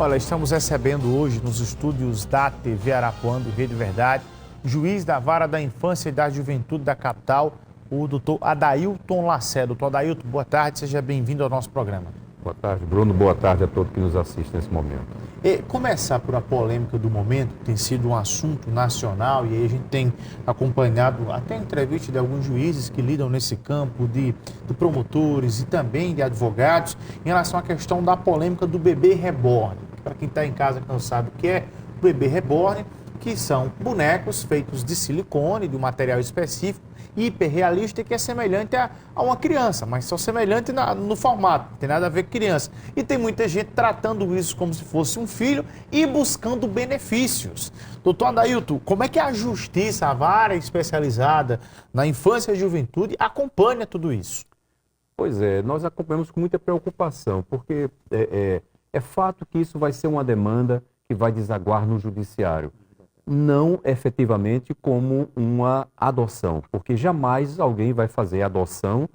Olha, estamos recebendo hoje nos estúdios da TV Arapuã, do Rede Verdade, o juiz da Vara da Infância e da Juventude da capital, o doutor Adailton Lacerda. Doutor Adailton, boa tarde, seja bem-vindo ao nosso programa. Boa tarde, Bruno. Boa tarde a todos que nos assistem nesse momento. E começar por a polêmica do momento, que tem sido um assunto nacional, e aí a gente tem acompanhado até entrevista de alguns juízes que lidam nesse campo de promotores e também de advogados, em relação à questão da polêmica do bebê reborn. Para quem está em casa que não sabe o que é o bebê reborn, que são bonecos feitos de silicone, de um material específico, hiperrealista, que é semelhante a uma criança, mas só semelhante no formato, não tem nada a ver com criança. E tem muita gente tratando isso como se fosse um filho e buscando benefícios. Doutor Adailton, como é que a justiça, a vara especializada na infância e juventude, acompanha tudo isso? Pois é, nós acompanhamos com muita preocupação, porque é fato que isso vai ser uma demanda que vai desaguar no judiciário. Não efetivamente como uma adoção, porque jamais alguém vai fazer adoção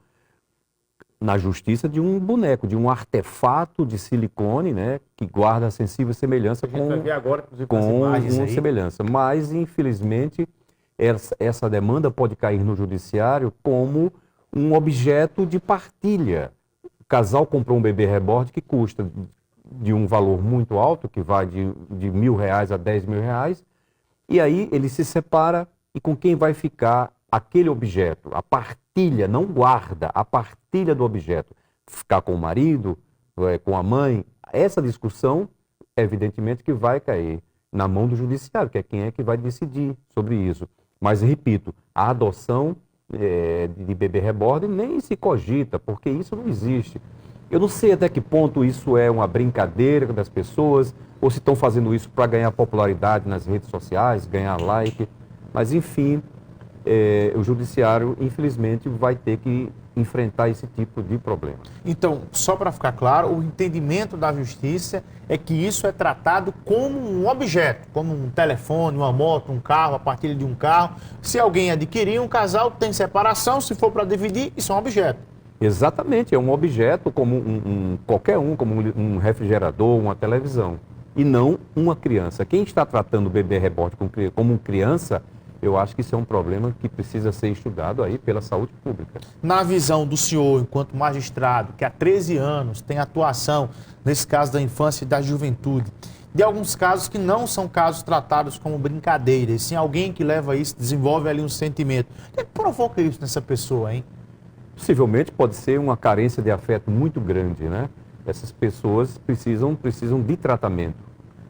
na justiça de um boneco, de um artefato de silicone, né, que guarda sensível semelhança com uma semelhança. Mas, infelizmente, essa demanda pode cair no judiciário como um objeto de partilha. O casal comprou um bebê reborn que custa de um valor muito alto, que vai de R$1.000 a R$10.000, e aí ele se separa, e com quem vai ficar aquele objeto? A partilha, não guarda, a partilha do objeto. Ficar com o marido, com a mãe, essa discussão, evidentemente, que vai cair na mão do judiciário, que é quem é que vai decidir sobre isso. Mas, repito, a adoção de bebê reborn nem se cogita, porque isso não existe. Eu não sei até que ponto isso é uma brincadeira das pessoas, ou se estão fazendo isso para ganhar popularidade nas redes sociais, ganhar like, mas enfim, o judiciário, infelizmente, vai ter que enfrentar esse tipo de problema. Então, só para ficar claro, o entendimento da justiça é que isso é tratado como um objeto, como um telefone, uma moto, um carro, a partilha de um carro. Se alguém adquirir, um casal tem separação, se for para dividir, isso é um objeto. Exatamente, é um objeto como qualquer um, como um refrigerador, uma televisão, e não uma criança. Quem está tratando o bebê reborn como criança, eu acho que isso é um problema que precisa ser estudado aí pela saúde pública. Na visão do senhor, enquanto magistrado, que há 13 anos tem atuação nesse caso da infância e da juventude, de alguns casos que não são casos tratados como brincadeira, e sim alguém que leva isso, desenvolve ali um sentimento. O que provoca isso nessa pessoa, hein? Possivelmente pode ser uma carência de afeto muito grande, né? Essas pessoas precisam de tratamento.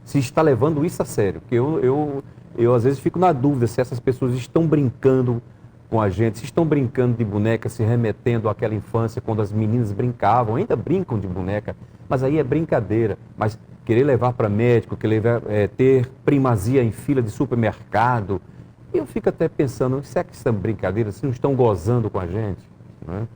Se está levando isso a sério, porque eu às vezes fico na dúvida se essas pessoas estão brincando com a gente, se estão brincando de boneca, se remetendo àquela infância quando as meninas brincavam, ainda brincam de boneca, mas aí é brincadeira. Mas querer levar para médico, ter primazia em fila de supermercado, eu fico até pensando, será que isso é brincadeira? Se não estão gozando com a gente? Né?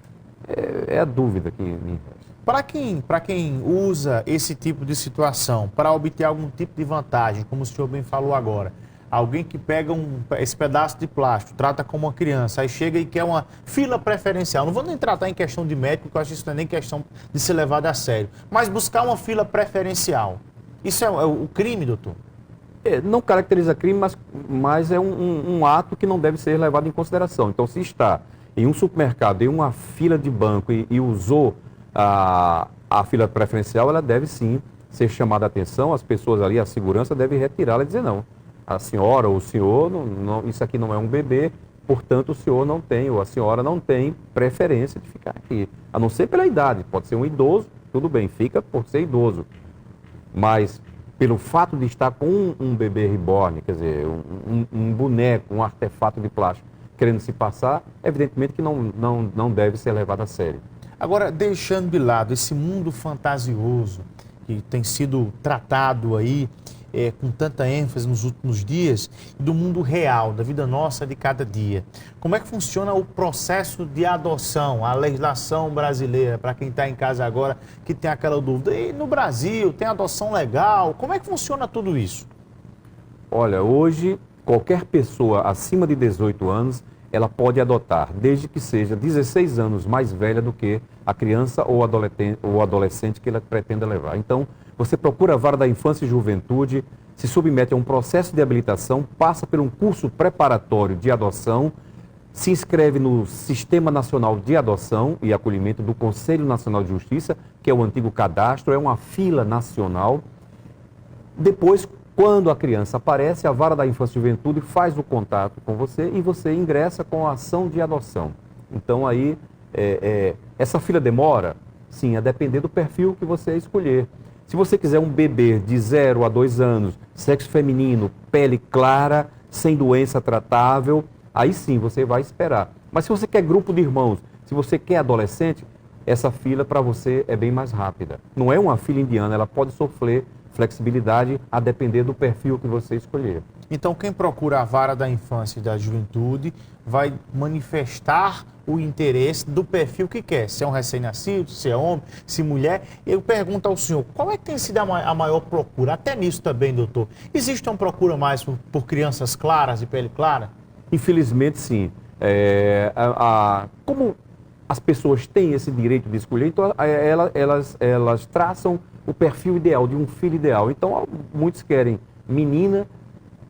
É a dúvida que me resta. Para quem usa esse tipo de situação para obter algum tipo de vantagem, como o senhor bem falou agora, alguém que pega esse pedaço de plástico, trata como uma criança, aí chega e quer uma fila preferencial. Não vou nem tratar em questão de médico, porque eu acho que isso não é nem questão de ser levado a sério, mas buscar uma fila preferencial. Isso é o crime, doutor? Não caracteriza crime, mas é um ato que não deve ser levado em consideração. Então, se está em um supermercado, em uma fila de banco e usou a fila preferencial, ela deve sim ser chamada a atenção, as pessoas ali, a segurança deve retirá-la e dizer não. A senhora ou o senhor, isso aqui não é um bebê, portanto o senhor não tem, ou a senhora não tem preferência de ficar aqui. A não ser pela idade, pode ser um idoso, tudo bem, fica por ser idoso. Mas pelo fato de estar com um bebê reborn, quer dizer, um boneco, um artefato de plástico, querendo se passar, evidentemente que não deve ser levado a sério. Agora, deixando de lado esse mundo fantasioso que tem sido tratado aí com tanta ênfase nos últimos dias, do mundo real, da vida nossa de cada dia, como é que funciona o processo de adoção, a legislação brasileira, para quem está em casa agora, que tem aquela dúvida, e no Brasil tem adoção legal, como é que funciona tudo isso? Olha, hoje, qualquer pessoa acima de 18 anos, ela pode adotar, desde que seja 16 anos mais velha do que a criança ou adolescente que ela pretenda levar. Então, você procura a Vara da Infância e Juventude, se submete a um processo de habilitação, passa por um curso preparatório de adoção, se inscreve no Sistema Nacional de Adoção e Acolhimento do Conselho Nacional de Justiça, que é o antigo cadastro, é uma fila nacional. Depois, quando a criança aparece, a Vara da Infância e Juventude faz o contato com você e você ingressa com a ação de adoção. Então, aí, essa fila demora? Sim, a depender do perfil que você escolher. Se você quiser um bebê de 0 a 2 anos, sexo feminino, pele clara, sem doença tratável, aí sim você vai esperar. Mas se você quer grupo de irmãos, se você quer adolescente, essa fila para você é bem mais rápida. Não é uma fila indiana, ela pode sofrer flexibilidade a depender do perfil que você escolher. Então, quem procura a Vara da Infância e da Juventude vai manifestar o interesse do perfil que quer. Se é um recém-nascido, se é homem, se mulher. Eu pergunto ao senhor, qual é que tem sido a maior procura? Até nisso também, doutor. Existe uma procura mais por crianças claras, de pele clara? Infelizmente, sim. Como as pessoas têm esse direito de escolher, então elas traçam o perfil ideal, de um filho ideal. Então, muitos querem menina,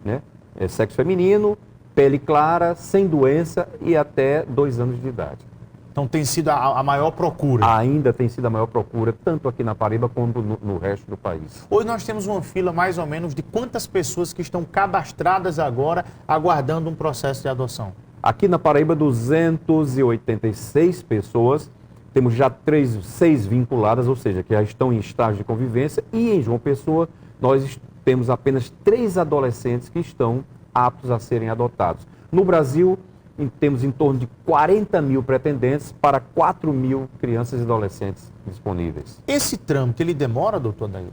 né? Sexo feminino, pele clara, sem doença e até 2 anos de idade. Então tem sido a maior procura. Ainda tem sido a maior procura, tanto aqui na Paraíba quanto no resto do país. Hoje nós temos uma fila mais ou menos de quantas pessoas que estão cadastradas agora aguardando um processo de adoção? Aqui na Paraíba, 286 pessoas. Temos já 6 vinculadas, ou seja, que já estão em estágio de convivência. E em João Pessoa, nós temos apenas 3 adolescentes que estão aptos a serem adotados. No Brasil, temos em torno de 40 mil pretendentes para 4 mil crianças e adolescentes disponíveis. Esse trâmite, ele demora, doutor Daí?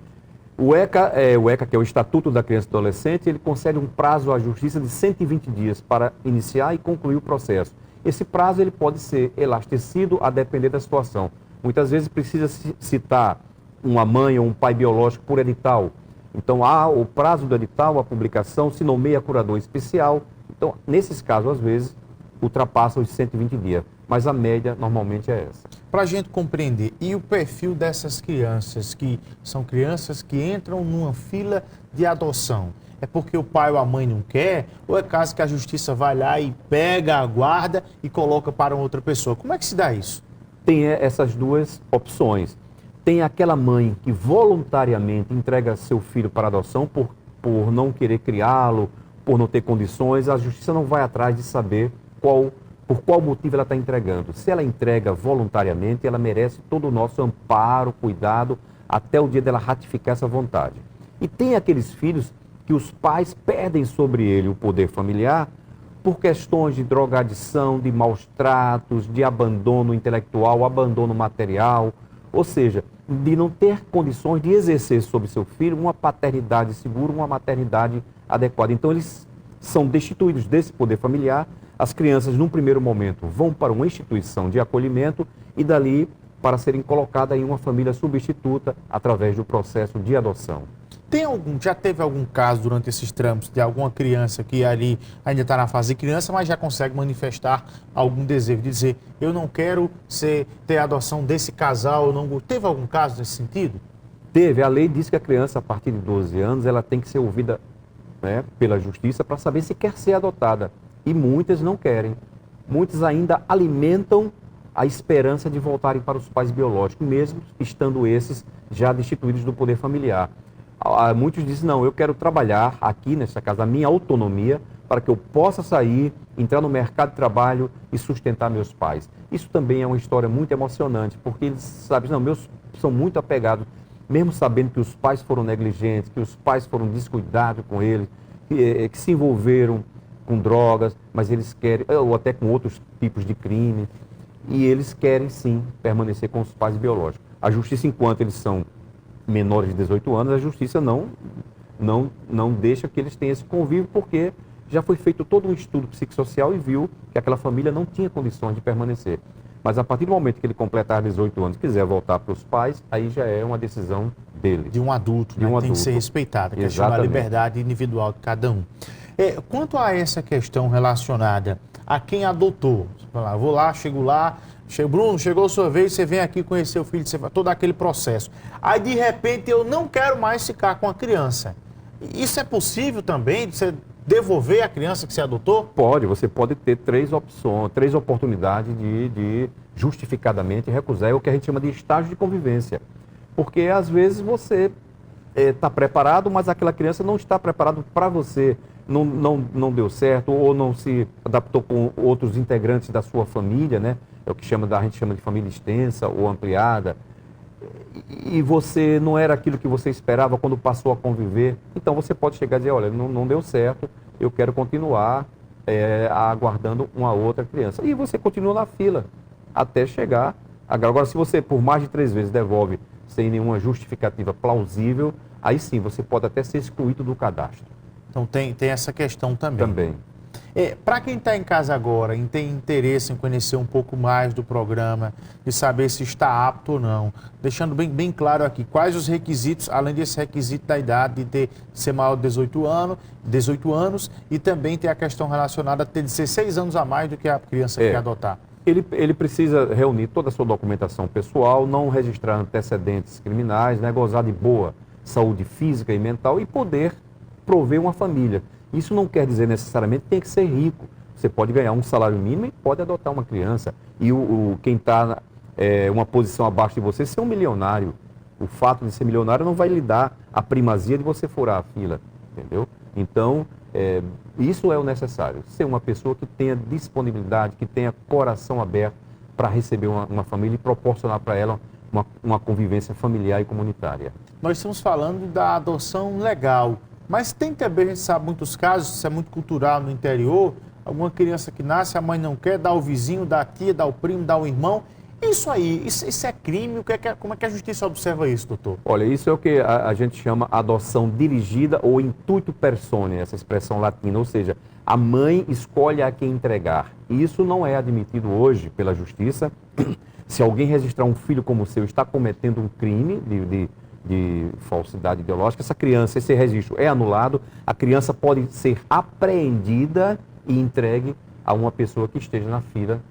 O ECA, que é o Estatuto da Criança e Adolescente, ele concede um prazo à Justiça de 120 dias para iniciar e concluir o processo. Esse prazo ele pode ser elastecido a depender da situação. Muitas vezes precisa citar uma mãe ou um pai biológico por edital. Então, o prazo do edital, a publicação, se nomeia curador especial. Então, nesses casos, às vezes, ultrapassa os 120 dias. Mas a média, normalmente, é essa. Para a gente compreender, e o perfil dessas crianças, que são crianças que entram numa fila de adoção? É porque o pai ou a mãe não quer? Ou é caso que a justiça vai lá e pega a guarda e coloca para outra pessoa? Como é que se dá isso? Tem essas duas opções. Tem aquela mãe que voluntariamente entrega seu filho para adoção por não querer criá-lo, por não ter condições. A justiça não vai atrás de saber por qual motivo ela está entregando. Se ela entrega voluntariamente, ela merece todo o nosso amparo, cuidado, até o dia dela ratificar essa vontade. E tem aqueles filhos que os pais perdem sobre ele o poder familiar por questões de drogadição, de maus tratos, de abandono intelectual, abandono material, ou seja, de não ter condições de exercer sobre seu filho uma paternidade segura, uma maternidade adequada. Então, eles são destituídos desse poder familiar. As crianças, num primeiro momento, vão para uma instituição de acolhimento e dali para serem colocadas em uma família substituta através do processo de adoção. Já teve algum caso durante esses trâmites de alguma criança que ali ainda está na fase de criança, mas já consegue manifestar algum desejo de dizer, eu não quero ter a adoção desse casal, não... Teve algum caso nesse sentido? Teve. A lei diz que a criança, a partir de 12 anos, ela tem que ser ouvida, né, pela justiça para saber se quer ser adotada. E muitas não querem. Muitas ainda alimentam a esperança de voltarem para os pais biológicos, mesmo estando esses já destituídos do poder familiar. Muitos dizem, não, eu quero trabalhar aqui nessa casa, a minha autonomia, para que eu possa sair, entrar no mercado de trabalho e sustentar meus pais. Isso também é uma história muito emocionante, porque eles sabem, não, meus são muito apegados, mesmo sabendo que os pais foram negligentes, que os pais foram descuidados com eles, que se envolveram com drogas, mas eles querem, ou até com outros tipos de crime, e eles querem sim permanecer com os pais biológicos. A justiça, enquanto eles são menores de 18 anos, a justiça não deixa que eles tenham esse convívio, porque já foi feito todo um estudo psicossocial e viu que aquela família não tinha condições de permanecer. Mas a partir do momento que ele completar 18 anos e quiser voltar para os pais, aí já é uma decisão dele. De um adulto, né? Tem que ser respeitada, que chama a liberdade individual de cada um. Quanto a essa questão relacionada a quem adotou, você fala, vou lá, chego lá, Bruno, chegou a sua vez, você vem aqui conhecer o filho, você faz todo aquele processo. Aí, de repente, eu não quero mais ficar com a criança. Isso é possível também, você devolver a criança que você adotou? Pode, você pode ter três opções, três oportunidades de justificadamente recusar. É o que a gente chama de estágio de convivência. Porque, às vezes, você está preparado, mas aquela criança não está preparada para você. Não deu certo ou não se adaptou com outros integrantes da sua família, né? É o que a gente chama de família extensa ou ampliada. E você não era aquilo que você esperava quando passou a conviver. Então você pode chegar e dizer, olha, não deu certo, eu quero continuar aguardando uma outra criança. E você continua na fila até chegar. Agora, se você por mais de 3 vezes devolve sem nenhuma justificativa plausível, aí sim, você pode até ser excluído do cadastro. Então tem essa questão também. Também. Para quem está em casa agora e tem interesse em conhecer um pouco mais do programa, de saber se está apto ou não, deixando bem claro aqui, quais os requisitos, além desse requisito da idade de ser maior de 18 anos e também tem a questão relacionada a ter 16 anos a mais do que a criança que quer adotar. Ele precisa reunir toda a sua documentação pessoal, não registrar antecedentes criminais, né, gozar de boa saúde física e mental e poder prover uma família. Isso não quer dizer necessariamente que tem que ser rico. Você pode ganhar um salário mínimo e pode adotar uma criança. E quem está uma posição abaixo de você ser um milionário. O fato de ser milionário não vai lhe dar a primazia de você furar a fila, entendeu? Então, isso é o necessário. Ser uma pessoa que tenha disponibilidade, que tenha coração aberto para receber uma família e proporcionar para ela uma convivência familiar e comunitária. Nós estamos falando da adoção legal. Mas tem também, a gente sabe, muitos casos, isso é muito cultural no interior, alguma criança que nasce, a mãe não quer, dá ao vizinho, dá à tia, dá ao primo, dá ao irmão. Isso aí, isso é crime? Como é que a justiça observa isso, doutor? Olha, isso é o que a gente chama adoção dirigida ou intuito personae, essa expressão latina, ou seja, a mãe escolhe a quem entregar. Isso não é admitido hoje pela justiça. Se alguém registrar um filho como seu, está cometendo um crime de falsidade ideológica, essa criança, esse registro é anulado, a criança pode ser apreendida e entregue a uma pessoa que esteja na fila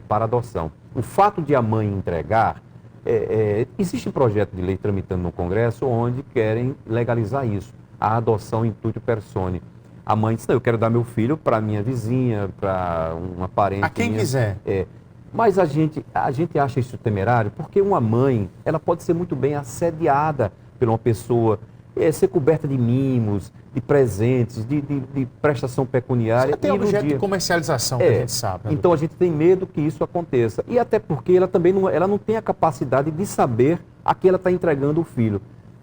para adoção. O fato de a mãe entregar, existe um projeto de lei tramitando no Congresso onde querem legalizar isso, a adoção intuito personae. A mãe diz, não, eu quero dar meu filho para minha vizinha, para uma parente. A quem minha. quiser. Mas a gente acha isso temerário porque uma mãe, ela pode ser muito bem assediada por uma pessoa, ser coberta de mimos, de presentes, de prestação pecuniária. Isso tem objeto de comercialização, que a gente sabe. Então a gente tem medo que isso aconteça. E até porque ela também não tem a capacidade de saber a quem ela está entregando o filho.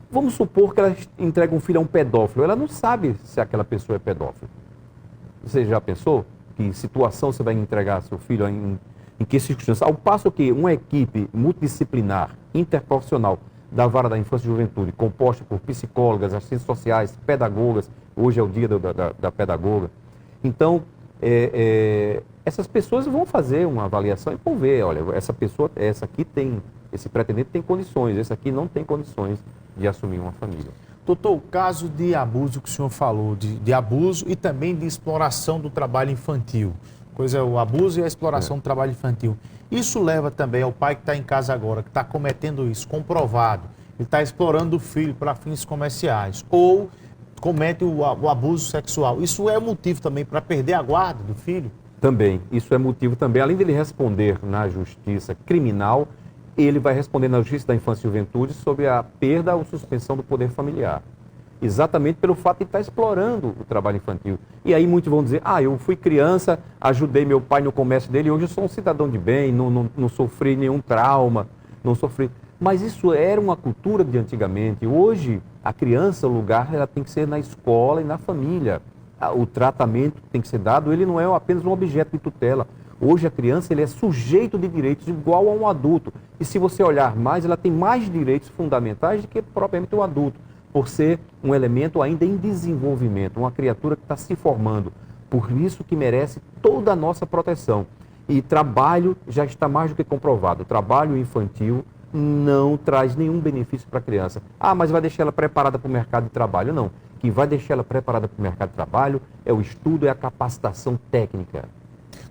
Vamos supor que ela entrega um filho a um pedófilo. Ela não sabe se aquela pessoa é pedófilo. Você já pensou? Que situação você vai entregar seu filho em que circunstâncias? Ao passo que uma equipe multidisciplinar, interprofissional, da Vara da Infância e Juventude, composta por psicólogas, assistentes sociais, pedagogas, hoje é o dia da pedagoga. Então, essas pessoas vão fazer uma avaliação e vão ver, olha, esse pretendente tem condições, esse aqui não tem condições de assumir uma família. Doutor, o caso de abuso que o senhor falou, de abuso e também de exploração do trabalho infantil. O abuso e a exploração do trabalho infantil. Isso leva também ao pai que está em casa agora, que está cometendo isso, comprovado. Ele está explorando o filho para fins comerciais ou comete o abuso sexual. Isso é motivo também para perder a guarda do filho? Também. Isso é motivo também. Além dele responder na justiça criminal, ele vai responder na Justiça da Infância e Juventude sobre a perda ou suspensão do poder familiar. Exatamente pelo fato de estar explorando o trabalho infantil. E aí muitos vão dizer, eu fui criança, ajudei meu pai no comércio dele, hoje eu sou um cidadão de bem, não sofri nenhum trauma, não sofri... Mas isso era uma cultura de antigamente. Hoje, a criança, o lugar, ela tem que ser na escola e na família. O tratamento que tem que ser dado, ele não é apenas um objeto de tutela. Hoje a criança ele é sujeito de direitos igual a um adulto. E se você olhar mais, ela tem mais direitos fundamentais do que propriamente um adulto, por ser um elemento ainda em desenvolvimento, uma criatura que está se formando. Por isso que merece toda a nossa proteção. E trabalho já está mais do que comprovado. O trabalho infantil não traz nenhum benefício para a criança. Ah, mas vai deixar ela preparada para o mercado de trabalho. Não. O que vai deixar ela preparada para o mercado de trabalho é o estudo, é a capacitação técnica.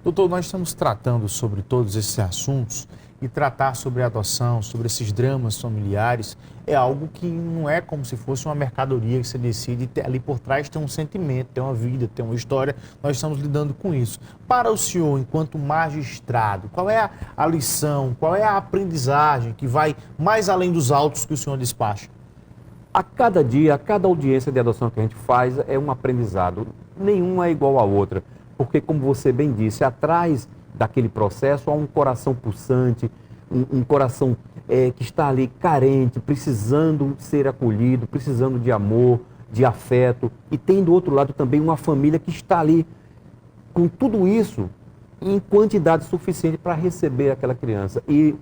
Doutor, nós estamos tratando sobre todos esses assuntos e tratar sobre a adoção, sobre esses dramas familiares, é algo que não é como se fosse uma mercadoria que você decide, ali por trás tem um sentimento, tem uma vida, tem uma história, nós estamos lidando com isso. Para o senhor, enquanto magistrado, qual é a lição, qual é a aprendizagem que vai mais além dos autos que o senhor despacha? A cada dia, a cada audiência de adoção que a gente faz é um aprendizado, nenhuma é igual à outra, porque como você bem disse, atrás daquele processo há um coração pulsante, um coração que está ali carente, precisando ser acolhido, precisando de amor, de afeto, e tem do outro lado também uma família que está ali com tudo isso em quantidade suficiente para receber aquela criança. E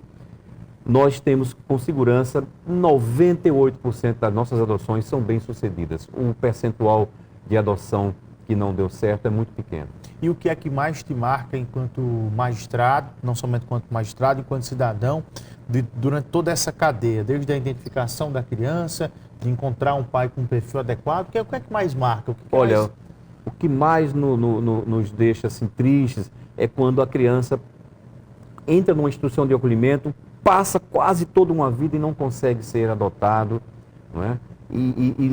nós temos com segurança 98% das nossas adoções são bem-sucedidas. O percentual de adoção que não deu certo é muito pequeno. E o que é que mais te marca enquanto magistrado, não somente enquanto magistrado, enquanto cidadão, durante toda essa cadeia, desde a identificação da criança, de encontrar um pai com um perfil adequado, o que é que mais marca? Olha, o que mais nos deixa assim, tristes é quando a criança entra numa instituição de acolhimento, passa quase toda uma vida e não consegue ser adotado, não é? E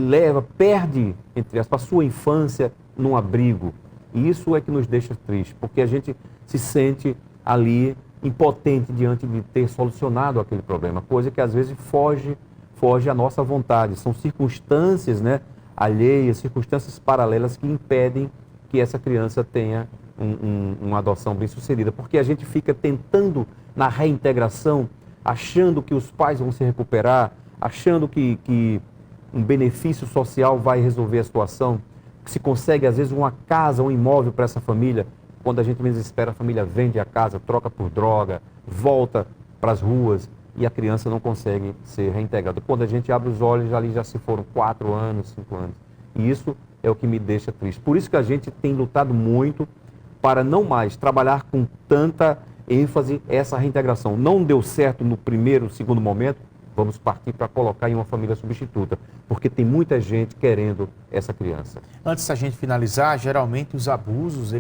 perde, entre aspas, a sua infância num abrigo. E isso é que nos deixa triste, porque a gente se sente ali impotente diante de ter solucionado aquele problema, coisa que às vezes foge à nossa vontade. São circunstâncias, né, alheias, circunstâncias paralelas que impedem que essa criança tenha uma adoção bem-sucedida, porque a gente fica tentando na reintegração, achando que os pais vão se recuperar, achando que um benefício social vai resolver a situação, que se consegue, às vezes, uma casa, um imóvel para essa família. Quando a gente menos espera, a família vende a casa, troca por droga, volta para as ruas e a criança não consegue ser reintegrada. Quando a gente abre os olhos, ali já se foram 4 anos, 5 anos. E isso é o que me deixa triste. Por isso que a gente tem lutado muito para não mais trabalhar com tanta ênfase essa reintegração. Não deu certo no primeiro, segundo momento, vamos partir para colocar em uma família substituta, porque tem muita gente querendo essa criança. Antes da gente finalizar, geralmente os abusos,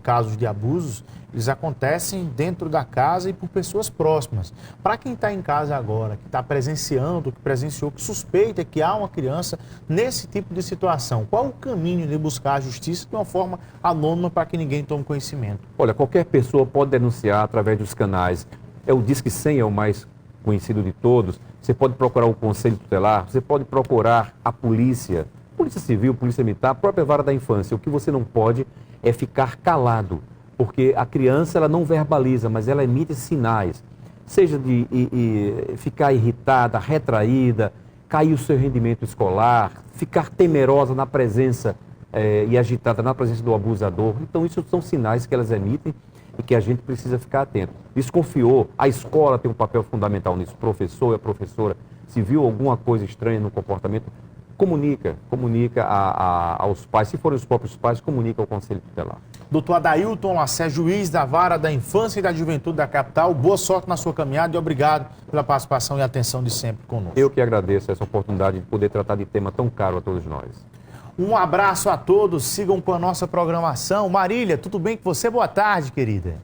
casos de abusos, eles acontecem dentro da casa e por pessoas próximas. Para quem está em casa agora, que está presenciando, que presenciou, que suspeita que há uma criança nesse tipo de situação, qual o caminho de buscar a justiça de uma forma anônima para que ninguém tome conhecimento? Olha, qualquer pessoa pode denunciar através dos canais. O Disque 100 é o mais conhecido de todos. Você pode procurar o Conselho Tutelar, você pode procurar a polícia, Polícia Civil, Polícia Militar, a própria Vara da Infância. O que você não pode é ficar calado, porque a criança ela não verbaliza, mas ela emite sinais, seja de ficar irritada, retraída, cair o seu rendimento escolar, ficar temerosa na presença e agitada na presença do abusador. Então, isso são sinais que elas emitem e que a gente precisa ficar atento. Desconfiou, a escola tem um papel fundamental nisso, o professor e a professora, se viu alguma coisa estranha no comportamento, comunica aos pais, se forem os próprios pais, comunica ao Conselho Tutelar. Doutor Adailton Lacer, juiz da Vara da Infância e da Juventude da capital, boa sorte na sua caminhada e obrigado pela participação e atenção de sempre conosco. Eu que agradeço essa oportunidade de poder tratar de tema tão caro a todos nós. Um abraço a todos, sigam com a nossa programação. Marília, tudo bem com você? Boa tarde, querida.